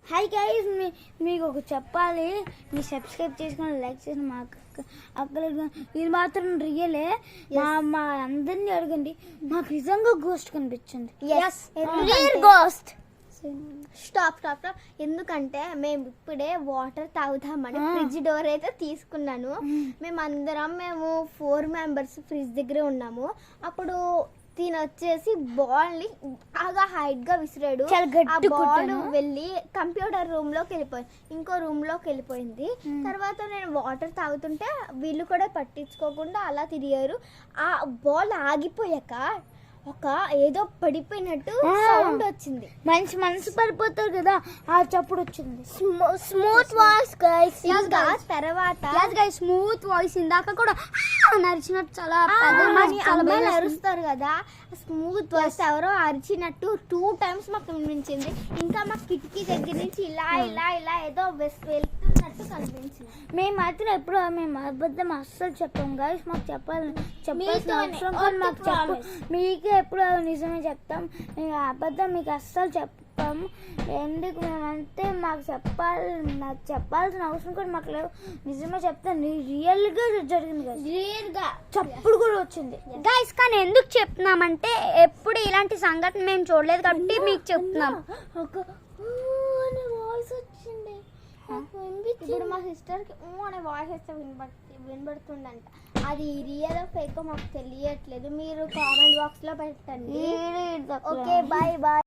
Hi guys, మీకు ఒక చెప్పాలి. మీరు సబ్స్క్రైబ్ చేసుకుని లైక్ చేసిన మా అక్కలు ఇది మాత్రం రియలే. మా అందరినీ అడగండి, మాకు నిజంగా గోస్ట్ కనిపించింది. గోస్ట్. స్టాప్. ఎందుకంటే మేము ఇప్పుడే వాటర్ తాగుదామని ఫ్రిడ్జ్ డోర్ అయితే తీసుకున్నాను. మేము 4 మెంబర్స్ ఫ్రిడ్జ్ దగ్గరే ఉన్నాము. అప్పుడు తిన వచ్చేసి బాల్ ని బాగా హైట్ గా విసిరాడు. ఆ బాల్ వెళ్ళి కంప్యూటర్ రూమ్ లోకి వెళ్ళిపోయింది, ఇంకో రూమ్ లోకి వెళ్ళిపోయింది. తర్వాత నేను వాటర్ తాగుతుంటే వీళ్ళు కూడా పట్టించుకోకుండా అలా తిరిగారు. ఆ బాల్ ఆగిపోయాక ఒక ఏదో పడిపోయినట్టు సౌండ్ వచ్చింది. మంచి మనసు పడిపోతారు కదా, ఆ చప్పుడు వచ్చింది. Smooth voice guys. తర్వాత స్మూత్ వాయిస్ ఇందాక కూడా నరిచినట్టు చాలా అరుస్తారు కదా, స్మూత్ వాయిస్ ఎవరో అరిచినట్టు 2 times మాకు వినిపించింది. ఇంకా మా కిటికీ దగ్గర నుంచి ఇలా ఇలా ఇలా ఏదో వెళ్తున్నట్టు కనిపించింది. మేము మాత్రం ఎప్పుడు మేము అబద్ధం అస్సలు చెప్పాము గైస్. మాకు చెప్పాల్సిన అవసరం కూడా మాకు చెప్పు. మీకే ఎప్పుడు నిజమే చెప్తాం, మేము అబద్ధం మీకు అస్సలు చెప్పాము. ఎందుకు మేమంటే నాకు చెప్పాల్సిన అవసరం కూడా మాకు లేవు. నిజమే చెప్తాను, రియల్ గా జరిగింది కదా, రియల్ గా చప్పుడు కూడా వచ్చింది గైస్. కానీ ఎందుకు చెప్తున్నామంటే ఎప్పుడు ఇలాంటి సంఘటన మేము చూడలేదు కాబట్టి మీకు చెప్తున్నాం. వాయిస్ వచ్చింది. ఇప్పుడు మా సిస్టర్ కి అనే వాయిస్ అయితే వినబడుతుందంట. అది రియల్ ఫేక్ మాకు తెలియట్లేదు. మీరు కామెంట్ బాక్స్ లో పెట్టండి. Okay, bye.